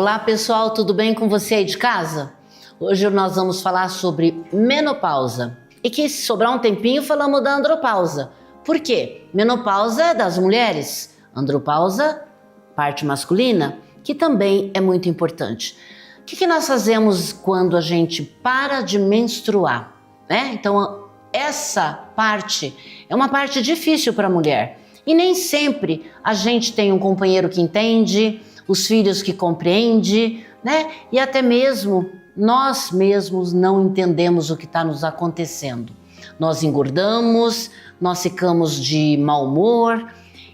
Olá pessoal, tudo bem com você aí de casa? Hoje nós vamos falar sobre menopausa. E que se sobrar um tempinho falamos da andropausa. Por quê? Menopausa é das mulheres, andropausa, parte masculina, que também é muito importante. O que nós fazemos quando a gente para de menstruar, né? Então essa parte é uma parte difícil para a mulher. E nem sempre a gente tem um companheiro que entende, os filhos que compreende, né? E até mesmo nós mesmos não entendemos o que está nos acontecendo. Nós engordamos, nós ficamos de mau humor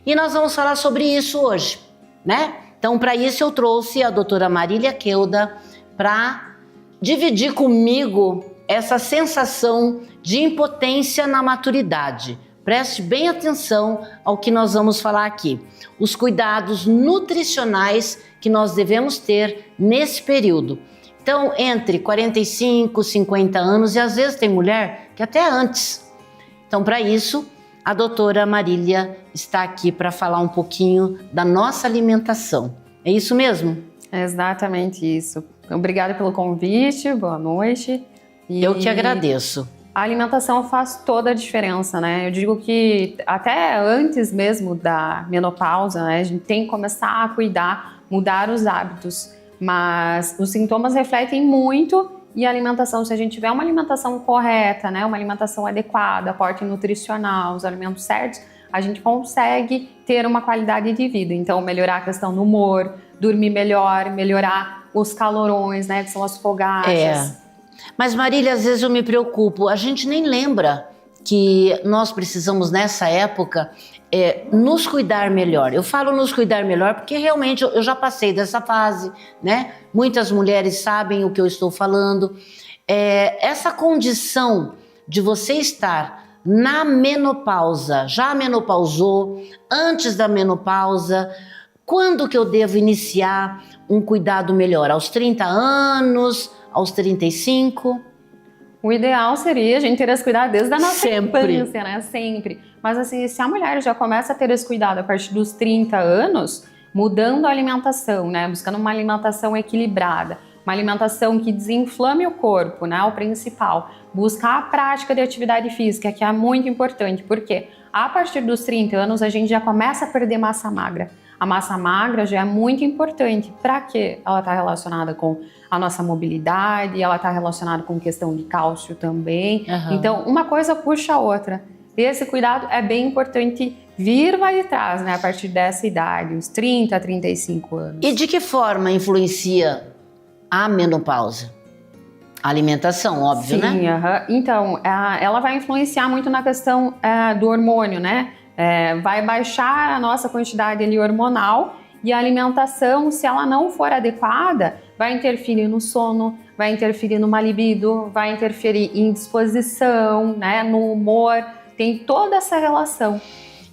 e nós vamos falar sobre isso hoje, né? Então, para isso eu trouxe a doutora Marília Keuda para dividir comigo essa sensação de impotência na maturidade. Preste bem atenção ao que nós vamos falar aqui. Os cuidados nutricionais que nós devemos ter nesse período. Então, entre 45 e 50 anos, e às vezes tem mulher que até antes. Então, para isso, a doutora Marília está aqui para falar um pouquinho da nossa alimentação. É isso mesmo? É exatamente isso. Obrigada pelo convite, boa noite. Eu que agradeço. A alimentação faz toda a diferença, né? Eu digo que até antes mesmo da menopausa, né, a gente tem que começar a cuidar, mudar os hábitos. Mas os sintomas refletem muito e a alimentação, se a gente tiver uma alimentação correta, né, uma alimentação adequada, aporte nutricional, os alimentos certos, a gente consegue ter uma qualidade de vida. Então, melhorar a questão do humor, dormir melhor, melhorar os calorões, né, que são as fogachas. Mas Marília, às vezes eu me preocupo, a gente nem lembra que nós precisamos nessa época nos cuidar melhor. Eu falo nos cuidar melhor porque realmente eu já passei dessa fase, né? Muitas mulheres sabem o que eu estou falando. Essa condição de você estar na menopausa, já menopausou, antes da menopausa, quando que eu devo iniciar um cuidado melhor? Aos 30 anos, aos 35? O ideal seria a gente ter esse cuidado desde a nossa Sempre. infância, né? Sempre. Mas assim, se a mulher já começa a ter esse cuidado a partir dos 30 anos, mudando a alimentação, né? Buscando uma alimentação equilibrada, uma alimentação que desinflame o corpo, né? O principal. Buscar a prática de atividade física, que é muito importante, porque a partir dos 30 anos a gente já começa a perder massa magra. A massa magra já é muito importante. Para quê? Ela está relacionada com a nossa mobilidade, ela está relacionada com questão de cálcio também. Então, uma coisa puxa a outra. Esse cuidado é bem importante vir vai de trás, né? A partir dessa idade, uns 30 a 35 anos. E de que forma influencia a menopausa? A alimentação, óbvio, né? Sim, então, ela vai influenciar muito na questão do hormônio, né? Vai baixar a nossa quantidade ali hormonal e a alimentação, se ela não for adequada, vai interferir no sono, vai interferir numa libido, vai interferir em disposição, né, no humor, tem toda essa relação.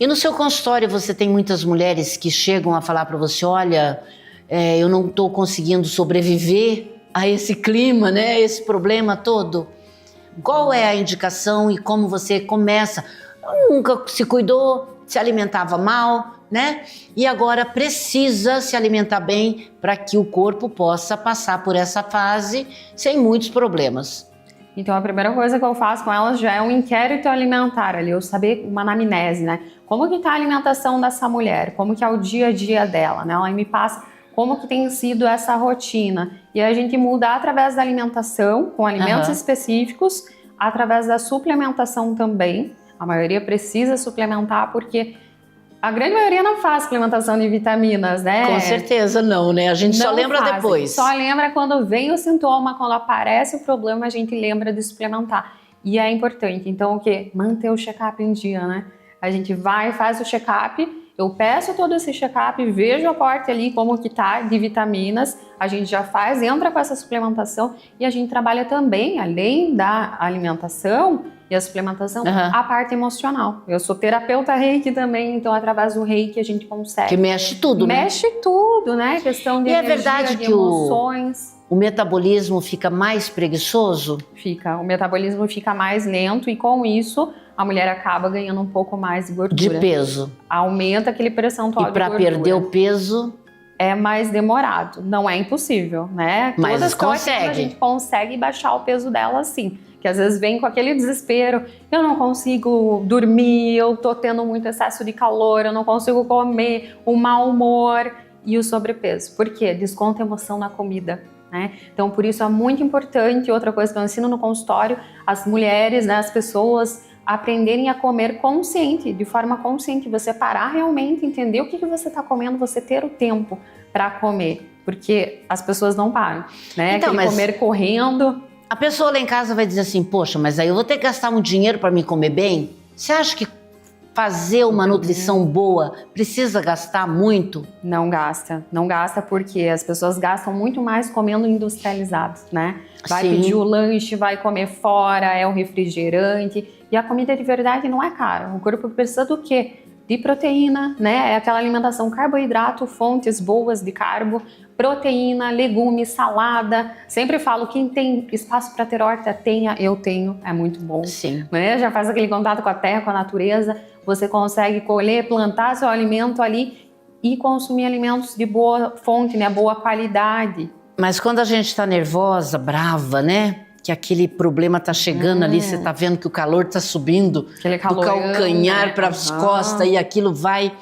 E no seu consultório você tem muitas mulheres que chegam a falar para você, olha, eu não estou conseguindo sobreviver a esse clima, né, esse problema todo. Qual é a indicação e como você começa? Nunca se cuidou, se alimentava mal, né? E agora precisa se alimentar bem para que o corpo possa passar por essa fase sem muitos problemas. Então a primeira coisa que eu faço com elas já é um inquérito alimentar ali, eu saber uma anamnese, né? Como que tá a alimentação dessa mulher? Como que é o dia a dia dela, né? Ela me passa como que tem sido essa rotina. E a gente muda através da alimentação, com alimentos específicos, através da suplementação também. A maioria precisa suplementar porque a grande maioria não faz suplementação de vitaminas, né? Com certeza não, né? A gente só lembra depois. Só lembra quando vem o sintoma, quando aparece o problema, a gente lembra de suplementar. E é importante, então o quê? Manter o check-up em dia, né? A gente vai e faz o check-up, eu peço todo esse check-up, vejo o aporte ali como que tá de vitaminas, a gente já faz, entra com essa suplementação e a gente trabalha também, além da alimentação e a suplementação, a parte emocional. Eu sou terapeuta reiki também, então através do reiki a gente consegue. Que mexe tudo, né? Mexe tudo, né? Questão de energia, verdade de que emoções. o metabolismo fica mais preguiçoso? Fica, o metabolismo fica mais lento e com isso a mulher acaba ganhando um pouco mais de gordura. De peso. Aumenta aquele percentual de gordura. E para perder o peso... é mais demorado. Não é impossível, né? Mas Todas consegue. A gente consegue baixar o peso dela sim. Que às vezes vem com aquele desespero, eu não consigo dormir, eu tô tendo muito excesso de calor, eu não consigo comer, o mau humor e o sobrepeso. Por quê? Desconta a emoção na comida, né? Então, por isso é muito importante, outra coisa que eu ensino no consultório, as mulheres, né, as pessoas aprenderem a comer consciente, de forma consciente, você parar realmente, entender o que você está comendo, você ter o tempo para comer, porque as pessoas não param, né? Então, Aquele comer correndo. A pessoa lá em casa vai dizer assim, poxa, mas aí eu vou ter que gastar muito dinheiro para me comer bem? Você acha que fazer uma nutrição boa precisa gastar muito? Não gasta porque as pessoas gastam muito mais comendo industrializado, né? Vai Sim. pedir o lanche, vai comer fora, é o refrigerante, e a comida de verdade não é cara. O corpo precisa do quê? De proteína, né? É aquela alimentação carboidrato, fontes boas de carbo, proteína, legumes, salada. Sempre falo, quem tem espaço para ter horta, tenha, eu tenho, é muito bom. Sim. Né? Já faz aquele contato com a terra, com a natureza, você consegue colher, plantar seu alimento ali e consumir alimentos de boa fonte, né? Boa qualidade. Mas quando a gente tá nervosa, brava, né? Que aquele problema tá chegando ali, você tá vendo que o calor tá subindo Aquele do calorão, calcanhar né? para as costas e aquilo vai...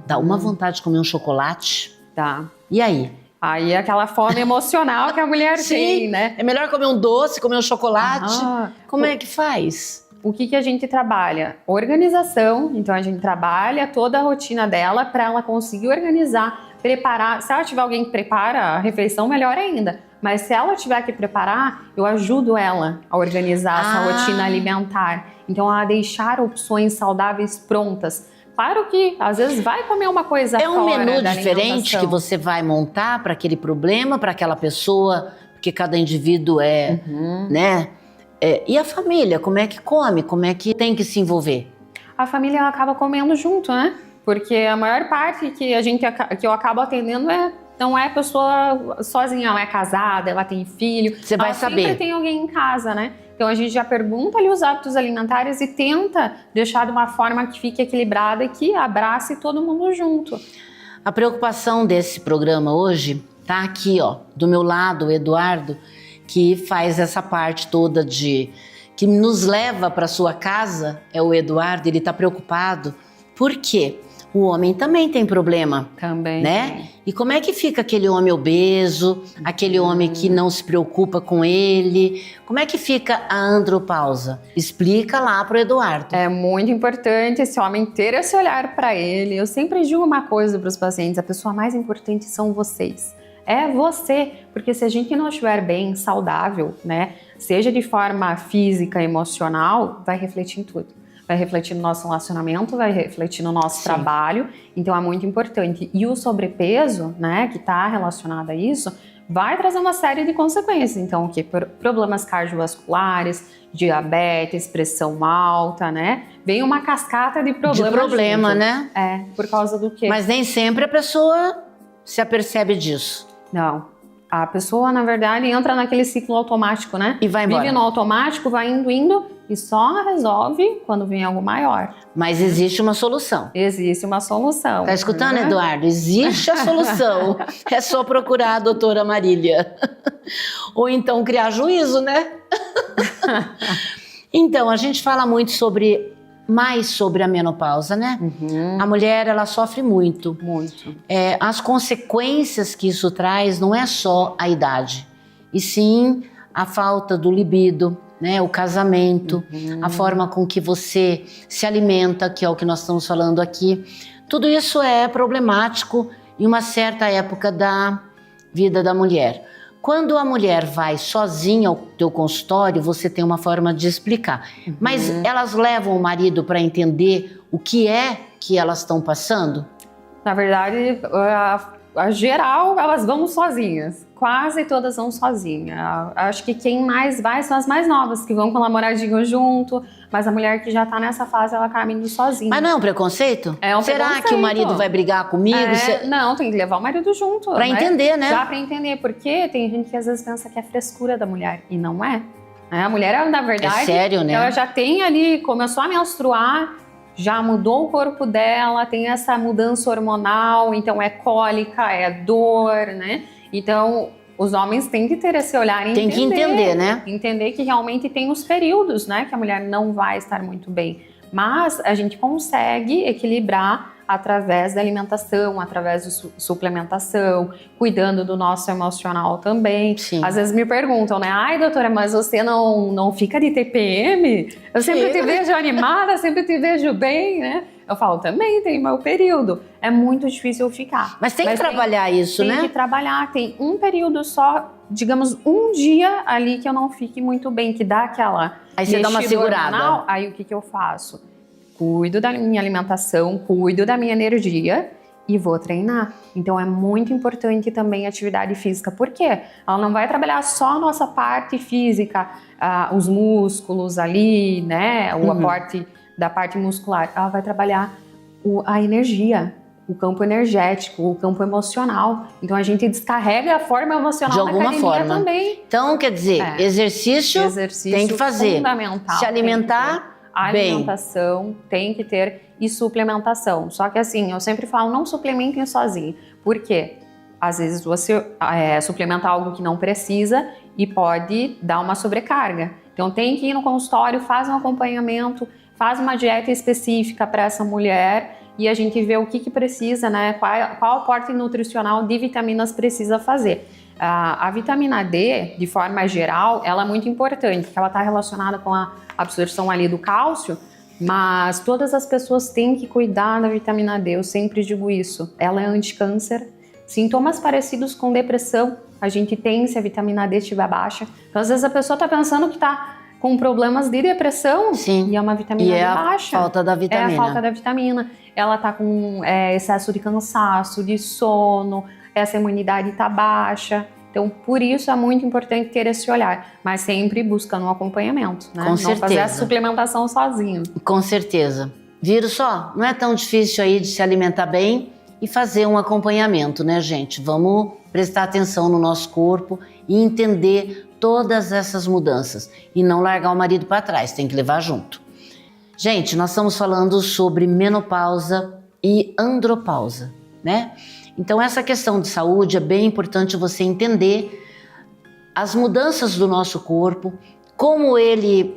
Dá uma vontade de comer um chocolate. Tá. E aí? Aí é aquela fome emocional que a mulher tem, né? É melhor comer um doce, comer um chocolate. Como é que faz? O que a gente trabalha? Organização. Então a gente trabalha toda a rotina dela para ela conseguir organizar, preparar. Se ela tiver alguém que prepara a refeição, melhor ainda. Mas se ela tiver que preparar, eu ajudo ela a organizar essa rotina alimentar. Então a deixar opções saudáveis prontas. Claro que às vezes vai comer uma coisa fora. É um menu da diferente que você vai montar para aquele problema, para aquela pessoa, porque cada indivíduo é, né? E a família, como é que come? Como é que tem que se envolver? A família ela acaba comendo junto, né? Porque a maior parte que eu acabo atendendo não é pessoa sozinha, ela é casada, ela tem filho. Você vai saber. Sempre tem alguém em casa, né? Então a gente já pergunta ali os hábitos alimentares e tenta deixar de uma forma que fique equilibrada e que abrace todo mundo junto. A preocupação desse programa hoje tá aqui, ó, do meu lado, o Eduardo, que faz essa parte toda que nos leva para sua casa, é o Eduardo, ele tá preocupado. Por quê? O homem também tem problema, Também. né? E como é que fica aquele homem obeso, aquele homem que não se preocupa com ele? Como é que fica a andropausa? Explica lá pro Eduardo. É muito importante esse homem ter esse olhar para ele. Eu sempre digo uma coisa para os pacientes: a pessoa mais importante são vocês. É você, porque se a gente não estiver bem, saudável, né, seja de forma física, emocional, vai refletir em tudo. Vai refletir no nosso relacionamento, vai refletir no nosso trabalho, então é muito importante. E o sobrepeso, né, que está relacionado a isso, vai trazer uma série de consequências. Então, o que? Problemas cardiovasculares, diabetes, pressão alta, né? Vem uma cascata de problemas. De problema, junto. né? É, por causa do quê? Mas nem sempre a pessoa se apercebe disso. Não. A pessoa, na verdade, entra naquele ciclo automático, né? E vai embora. Vive no automático, vai indo e só resolve quando vem algo maior. Mas existe uma solução. Existe uma solução. Tá escutando, Eduardo? Existe a solução. É só procurar a doutora Marília. Ou então criar juízo, né? Então, a gente fala muito mais sobre a menopausa, né? A mulher, ela sofre muito. Muito. As consequências que isso traz não é só a idade, e sim a falta do libido, né? O casamento, a forma com que você se alimenta, que é o que nós estamos falando aqui. Tudo isso é problemático em uma certa época da vida da mulher. Quando a mulher vai sozinha ao teu consultório, você tem uma forma de explicar. Mas elas levam o marido para entender o que é que elas estão passando? Na verdade, a geral, elas vão sozinhas. Quase todas vão sozinhas. Acho que quem mais vai são as mais novas, que vão com o namoradinho junto. Mas a mulher que já tá nessa fase, ela acaba indo sozinha. Mas não é um preconceito? É um Será preconceito. que o marido vai brigar comigo? Não, tem que levar o marido junto. Pra entender, né? Já pra entender, porque tem gente que às vezes pensa que é frescura da mulher, e não é. A mulher, na verdade, É sério, né? ela já tem ali, começou a menstruar, já mudou o corpo dela, tem essa mudança hormonal, então é cólica, é dor, né? Então, os homens têm que ter esse olhar e Tem que entender, né? Entender que realmente tem os períodos, né? Que a mulher não vai estar muito bem. Mas a gente consegue equilibrar através da alimentação, através de suplementação, cuidando do nosso emocional também. Sim. Às vezes me perguntam, né? Ai, doutora, mas você não fica de TPM? Eu sempre te vejo animada, sempre te vejo bem, né? Eu falo, também tem meu período. É muito difícil eu ficar. Mas tem que trabalhar isso, né? Tem que trabalhar. Tem um período só, digamos, um dia ali que eu não fique muito bem, que dá aquela... Aí você dá uma segurada. Hormonal, aí o que eu faço? Cuido da minha alimentação, cuido da minha energia e vou treinar. Então é muito importante também a atividade física. Por quê? Ela não vai trabalhar só a nossa parte física, os músculos ali, né? O aporte da parte muscular. Ela vai trabalhar a energia, o campo energético, o campo emocional. Então a gente descarrega a forma emocional de alguma forma também. Então, quer dizer, exercício tem que fazer. Fundamental. Se alimentar a bem. Alimentação tem que ter e suplementação. Só que assim, eu sempre falo, não suplementem sozinho. Por quê? Às vezes você suplementa algo que não precisa e pode dar uma sobrecarga. Então tem que ir no consultório, faz um acompanhamento, faz uma dieta específica para essa mulher e a gente vê o que precisa, né? Qual aporte nutricional de vitaminas precisa fazer. A vitamina D, de forma geral, ela é muito importante, porque ela está relacionada com a absorção ali do cálcio, mas todas as pessoas têm que cuidar da vitamina D, eu sempre digo isso. Ela é anticâncer, sintomas parecidos com depressão, a gente tem se a vitamina D estiver baixa. Então, às vezes a pessoa está pensando que está com problemas de depressão. Sim. E é uma vitamina D baixa. Falta da vitamina. É a falta da vitamina. Ela está com excesso de cansaço, de sono, essa imunidade está baixa. Então, por isso é muito importante ter esse olhar, mas sempre buscando um acompanhamento, né? Com certeza. Não fazer a suplementação sozinho. Com certeza. Viram só? Não é tão difícil aí de se alimentar bem e fazer um acompanhamento, né, gente? Vamos prestar atenção no nosso corpo e entender todas essas mudanças e não largar o marido para trás, tem que levar junto. Gente, nós estamos falando sobre menopausa e andropausa, né? Então essa questão de saúde é bem importante você entender as mudanças do nosso corpo, como ele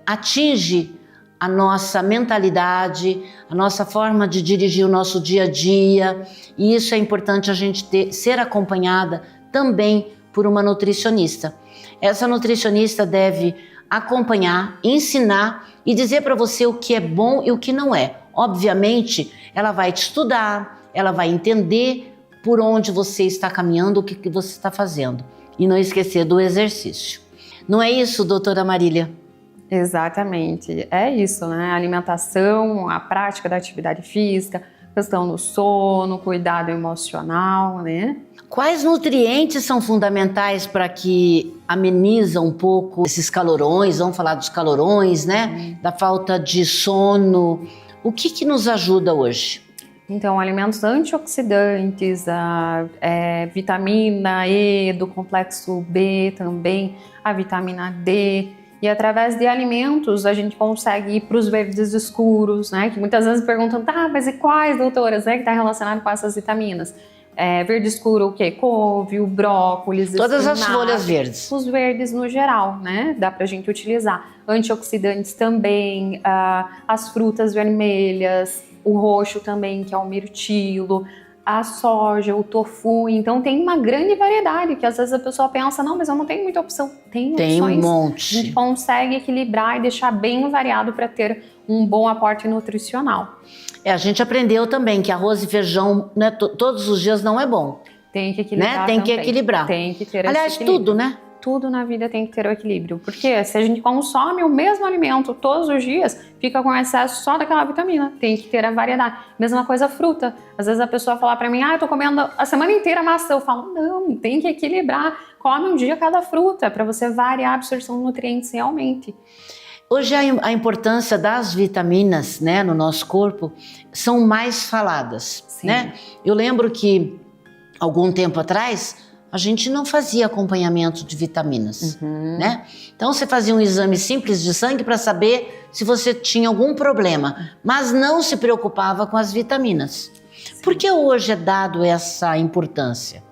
atinge a nossa mentalidade, a nossa forma de dirigir o nosso dia a dia, e isso é importante a gente ser acompanhada também por uma nutricionista. Essa nutricionista deve acompanhar, ensinar e dizer para você o que é bom e o que não é. Obviamente, ela vai te estudar, ela vai entender por onde você está caminhando, o que você está fazendo. E não esquecer do exercício. Não é isso, doutora Marília? Exatamente, é isso, né? A alimentação, a prática da atividade física, questão do sono, cuidado emocional, né? Quais nutrientes são fundamentais para que ameniza um pouco esses calorões? Vamos falar dos calorões, né? Da falta de sono. O que nos ajuda hoje? Então, alimentos antioxidantes, vitamina E, do complexo B também, a vitamina D. E através de alimentos a gente consegue ir para os verdes escuros, né? Que muitas vezes perguntam, tá, mas e quais, doutoras, né? Que está relacionado com essas vitaminas? Verde escuro, o quê? Couve, o brócolis, todas as folhas verdes. Os verdes no geral, né? Dá pra gente utilizar. Antioxidantes também, as frutas vermelhas, o roxo também, que é o mirtilo, a soja, o tofu. Então tem uma grande variedade, que às vezes a pessoa pensa, não, mas eu não tenho muita opção. Tem opções. Um monte. A gente consegue equilibrar e deixar bem variado para ter um bom aporte nutricional. A gente aprendeu também que arroz e feijão, né, todos os dias não é bom. Tem que equilibrar, né? Tem que equilibrar. Tem que ter Aliás, esse equilíbrio. tudo, né? Tudo na vida tem que ter o equilíbrio. Porque se a gente consome o mesmo alimento todos os dias, fica com excesso só daquela vitamina. Tem que ter a variedade. Mesma coisa fruta. Às vezes a pessoa fala pra mim, eu tô comendo a semana inteira maçã. Eu falo, não, tem que equilibrar. Come um dia cada fruta, pra você variar a absorção de nutrientes realmente. Hoje a importância das vitaminas, né, no nosso corpo são mais faladas, Sim. né? Eu lembro que algum tempo atrás a gente não fazia acompanhamento de vitaminas, né? Então você fazia um exame simples de sangue para saber se você tinha algum problema, mas não se preocupava com as vitaminas. Por que hoje é dado essa importância?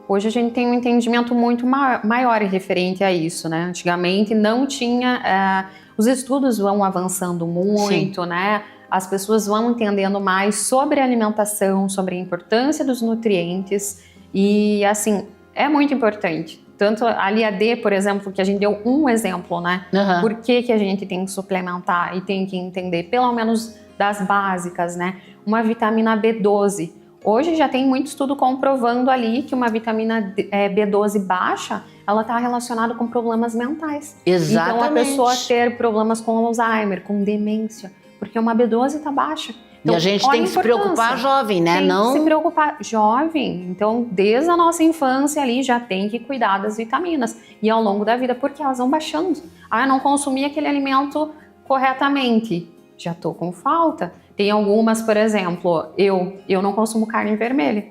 Hoje a gente tem um entendimento muito maior referente a isso, né? Antigamente não tinha... os estudos vão avançando muito, né? As pessoas vão entendendo mais sobre a alimentação, sobre a importância dos nutrientes e, assim, é muito importante. Tanto a LIAD, por exemplo, que a gente deu um exemplo, né? Por que a gente tem que suplementar e tem que entender, pelo menos das básicas, né? Uma vitamina B12. Hoje já tem muito estudo comprovando ali que uma vitamina B12 baixa, ela está relacionada com problemas mentais. Exatamente. Então a pessoa ter problemas com Alzheimer, com demência, porque uma B12 está baixa. Então, e a gente tem que se preocupar jovem, né? Tem que se preocupar jovem. Então, desde a nossa infância ali, já tem que cuidar das vitaminas. E ao longo da vida, porque elas vão baixando. Ah, eu não consumi aquele alimento corretamente. Já tô com falta. Tem algumas, por exemplo, eu não consumo carne vermelha.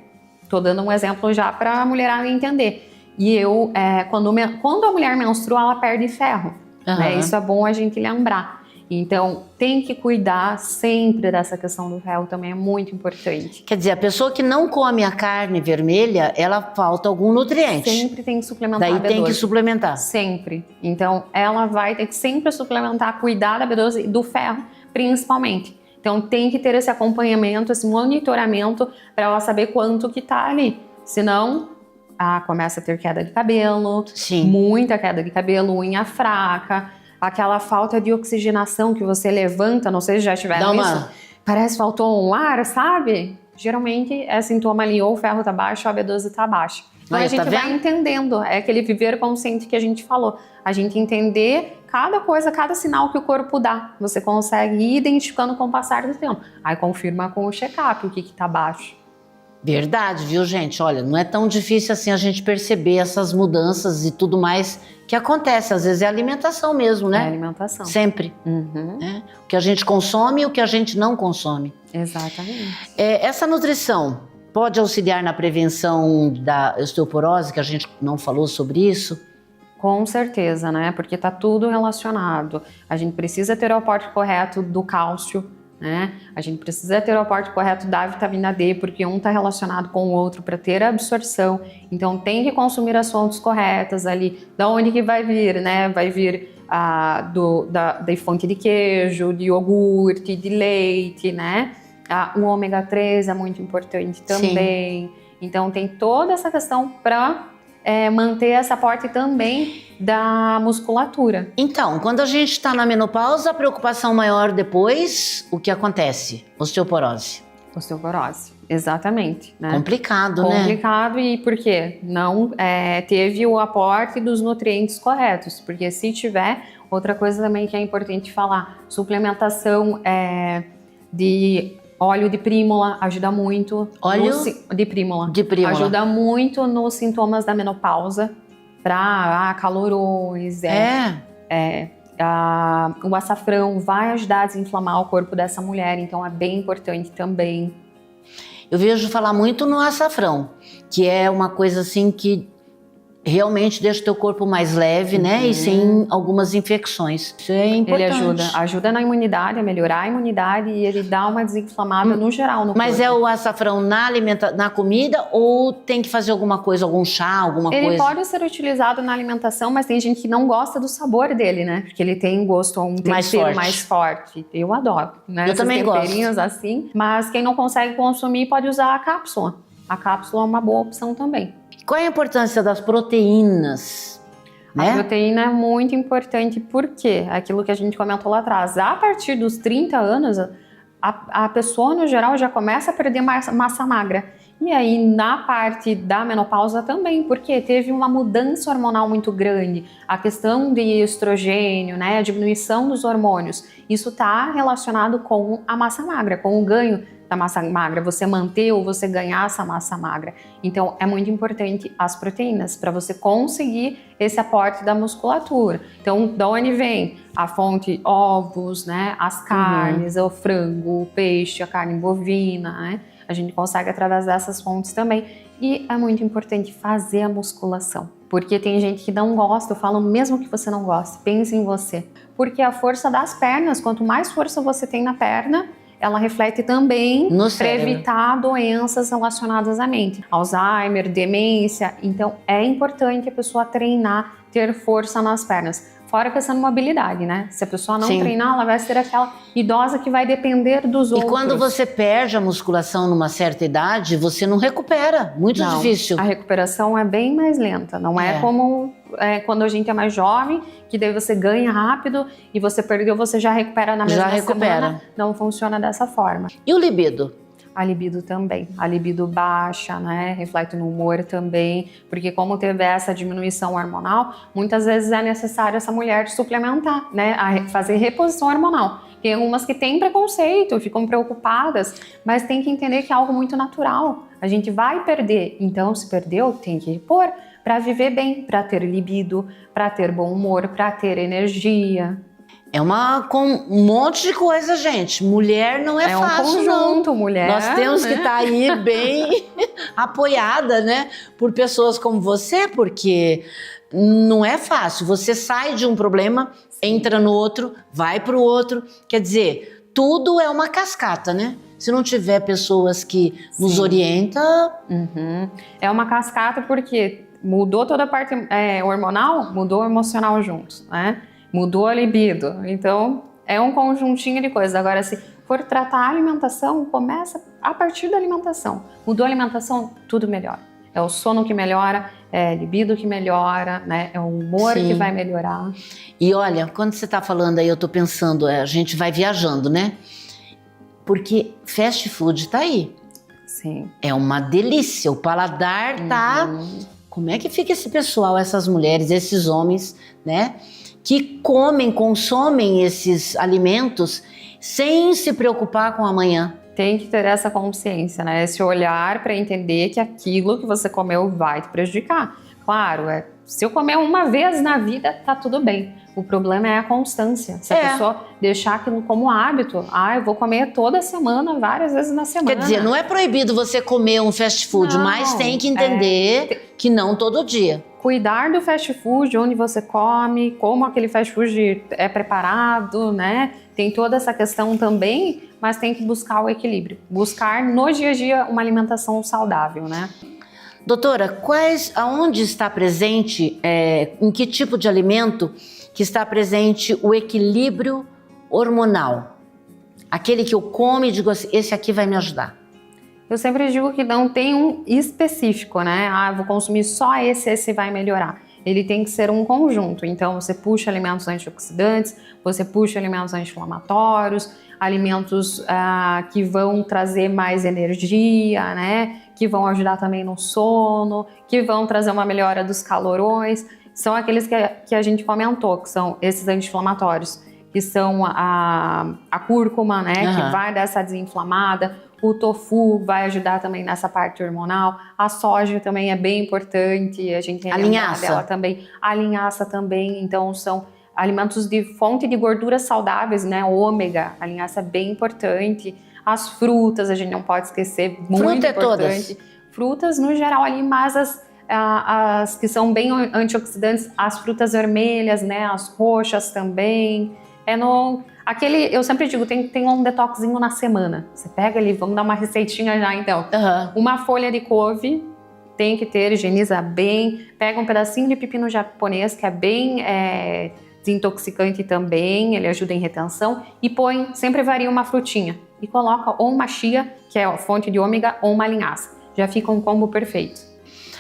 Tô dando um exemplo já para a mulherada entender. E quando a mulher menstrua, ela perde ferro. Né? Isso é bom a gente lembrar. Então, tem que cuidar sempre dessa questão do ferro, também é muito importante. Quer dizer, a pessoa que não come a carne vermelha, ela falta algum nutriente. Sempre tem que suplementar Daí a B12. tem que suplementar. Sempre. Então, ela vai ter que sempre suplementar, cuidar da B12 e do ferro, principalmente. Então, tem que ter esse acompanhamento, esse monitoramento, para ela saber quanto que tá ali. Senão, começa a ter queda de cabelo, muita queda de cabelo, unha fraca, aquela falta de oxigenação que você levanta, não sei se já tiveram isso. Parece que faltou um ar, sabe? Geralmente é sintoma ali, ou o ferro tá baixo ou a B12 tá baixa. Então a gente vai entendendo, é aquele viver consciente que a gente falou. A gente entender cada coisa, cada sinal que o corpo dá. Você consegue ir identificando com o passar do tempo. Aí confirma com o check-up o que tá baixo. Verdade, viu, gente? Olha, não é tão difícil assim a gente perceber essas mudanças e tudo mais que acontece. Às vezes é alimentação mesmo, né? É alimentação. Sempre. Né? O que a gente consome e o que a gente não consome. Exatamente. Essa nutrição pode auxiliar na prevenção da osteoporose, que a gente não falou sobre isso? Com certeza, né? Porque tá tudo relacionado. A gente precisa ter o aporte correto do cálcio, né? A gente precisa ter o aporte correto da vitamina D, porque um está relacionado com o outro para ter a absorção. Então tem que consumir as fontes corretas ali. Da onde que vai vir, né? Vai vir da fonte de queijo, de iogurte, de leite, né? O ômega 3 é muito importante também. Então tem toda essa questão para manter esse aporte também da musculatura. Então, quando a gente está na menopausa, a preocupação maior depois, o que acontece? Osteoporose. Osteoporose, exatamente. Né? Complicado, né? Complicado, e por quê? Não teve o aporte dos nutrientes corretos, porque se tiver, outra coisa também que é importante falar, suplementação de óleo de prímula ajuda muito. Óleo de prímula. De prímula. Ajuda muito nos sintomas da menopausa, para calorões. O açafrão vai ajudar a desinflamar o corpo dessa mulher, então é bem importante também. Eu vejo falar muito no açafrão, que é uma coisa assim que realmente deixa o teu corpo mais leve, né? E sem algumas infecções. Isso é importante. Ele ajuda na imunidade, a melhorar a imunidade, e ele dá uma desinflamada no geral no corpo. Mas é o açafrão na comida, ou tem que fazer alguma coisa, algum chá, alguma coisa? Ele pode ser utilizado na alimentação, mas tem gente que não gosta do sabor dele, né? Porque ele tem gosto, um tempero mais forte. Eu adoro, né? Eu também gosto. Temperinhos assim, mas quem não consegue consumir pode usar a cápsula. A cápsula é uma boa opção também. Qual é a importância das proteínas? Né? A proteína é muito importante porque aquilo que a gente comentou lá atrás, a partir dos 30 anos, a pessoa no geral já começa a perder massa magra. E aí na parte da menopausa também, porque teve uma mudança hormonal muito grande, a questão de estrogênio, né, a diminuição dos hormônios, isso está relacionado com a massa magra, com o ganho da massa magra, você manter ou você ganhar essa massa magra. Então é muito importante as proteínas para você conseguir esse aporte da musculatura. Então, da onde vem? A fonte ovos, né, as carnes, o frango, o peixe, a carne bovina, né? A gente consegue através dessas fontes também. E é muito importante fazer a musculação, porque tem gente que não gosta, eu falo mesmo que você não goste, pense em você. Porque a força das pernas, quanto mais força você tem na perna, ela reflete também para evitar doenças relacionadas à mente. Alzheimer, demência. Então é importante a pessoa treinar, ter força nas pernas. Fora a questão de mobilidade, né? Se a pessoa não treinar, ela vai ser aquela idosa que vai depender dos outros. E quando você perde a musculação numa certa idade, você não recupera. Muito difícil. A recuperação é bem mais lenta. Não é como quando a gente é mais jovem, que daí você ganha rápido e você perdeu, você já recupera na mesma semana. Não funciona dessa forma. E o libido? A libido também. A libido baixa, né? Reflete no humor também, porque como teve essa diminuição hormonal, muitas vezes é necessário essa mulher suplementar, né? Fazer reposição hormonal. Tem algumas que têm preconceito, ficam preocupadas, mas tem que entender que é algo muito natural. A gente vai perder, então se perdeu, tem que repor para viver bem, para ter libido, para ter bom humor, para ter energia. É um monte de coisa, gente. Mulher não é fácil, não. É um conjunto, mulher. Nós temos que estar aí bem apoiada, né? Por pessoas como você, porque não é fácil. Você sai de um problema, entra no outro, vai para o outro. Quer dizer, tudo é uma cascata, né? Se não tiver pessoas que nos orientam... É uma cascata porque mudou toda a parte hormonal, mudou o emocional junto, né? Mudou a libido, então é um conjuntinho de coisas. Agora, se for tratar a alimentação, começa a partir da alimentação. Mudou a alimentação, tudo melhora. É o sono que melhora, é a libido que melhora, né? É o humor que vai melhorar. E olha, quando você está falando aí, eu estou pensando, a gente vai viajando, né? Porque fast food tá aí. Sim. É uma delícia, o paladar tá... Como é que fica esse pessoal, essas mulheres, esses homens, né? Que consomem esses alimentos sem se preocupar com amanhã. Tem que ter essa consciência, né? Esse olhar para entender que aquilo que você comeu vai te prejudicar. Claro, se eu comer uma vez na vida, tá tudo bem. O problema é a constância. Se a pessoa deixar aquilo como hábito, eu vou comer toda semana, várias vezes na semana. Quer dizer, não é proibido você comer um fast food, mas tem que entender que não todo dia. Cuidar do fast food, onde você come, como aquele fast food é preparado, né? Tem toda essa questão também, mas tem que buscar o equilíbrio. Buscar no dia a dia uma alimentação saudável, né? Doutora, aonde está presente, em que tipo de alimento que está presente o equilíbrio hormonal? Aquele que eu como e digo assim, esse aqui vai me ajudar. Eu sempre digo que não tem um específico, né? Eu vou consumir só esse vai melhorar. Ele tem que ser um conjunto. Então, você puxa alimentos antioxidantes, você puxa alimentos anti-inflamatórios, alimentos que vão trazer mais energia, né? Que vão ajudar também no sono, que vão trazer uma melhora dos calorões. São aqueles que a gente comentou, que são esses anti-inflamatórios, que são a cúrcuma, né? Que vai dar essa desinflamada. O tofu vai ajudar também nessa parte hormonal. A soja também é bem importante. A gente a linhaça dela também. A linhaça também. Então, são alimentos de fonte de gorduras saudáveis, né? Ômega. A linhaça é bem importante. As frutas, a gente não pode esquecer. Muito importante. Todas. Frutas no geral ali, mas as que são bem antioxidantes, as frutas vermelhas, né? As roxas também. Eu sempre digo, tem um detoxinho na semana. Você pega ali, vamos dar uma receitinha já então. Uma folha de couve, tem que ter, higieniza bem. Pega um pedacinho de pepino japonês, que é bem desintoxicante também, ele ajuda em retenção. E sempre varia uma frutinha. E coloca ou uma chia, que é a fonte de ômega, ou uma linhaça. Já fica um combo perfeito.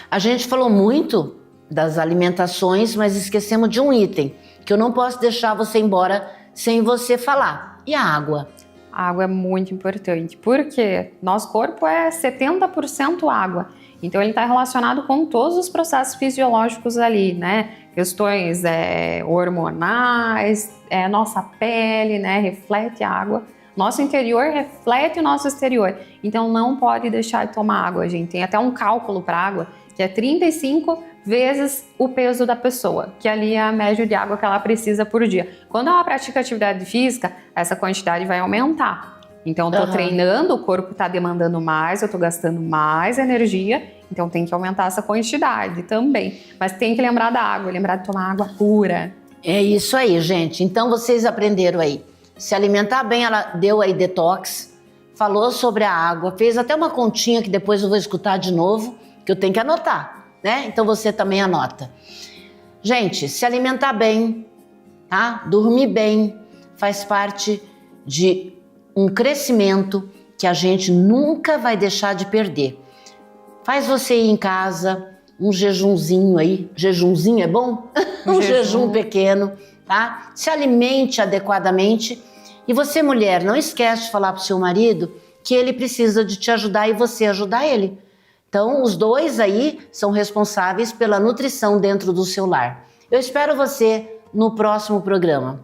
A gente falou muito das alimentações, mas esquecemos de um item, que eu não posso deixar você embora sem você falar. E a água? A água é muito importante, porque nosso corpo é 70% água. Então ele está relacionado com todos os processos fisiológicos ali, né? Questões hormonais, nossa pele, né? Reflete a água. Nosso interior reflete o nosso exterior. Então não pode deixar de tomar água, gente. Tem até um cálculo para água, que é 35 vezes o peso da pessoa, que ali é a média de água que ela precisa por dia. Quando ela pratica atividade física, essa quantidade vai aumentar. Então, eu tô treinando, o corpo tá demandando mais, eu tô gastando mais energia, então tem que aumentar essa quantidade também. Mas tem que lembrar da água, lembrar de tomar água pura. É isso aí, gente. Então vocês aprenderam aí. Se alimentar bem, ela deu aí detox, falou sobre a água, fez até uma continha que depois eu vou escutar de novo, que eu tenho que anotar, né? Então você também anota. Gente, se alimentar bem, tá? Dormir bem, faz parte de um crescimento que a gente nunca vai deixar de perder. Faz você ir em casa, um jejunzinho aí. Jejunzinho é bom? Um jejum pequeno, tá? Se alimente adequadamente. E você, mulher, não esquece de falar pro seu marido que ele precisa de te ajudar e você ajudar ele. Então, os dois aí são responsáveis pela nutrição dentro do seu lar. Eu espero você no próximo programa.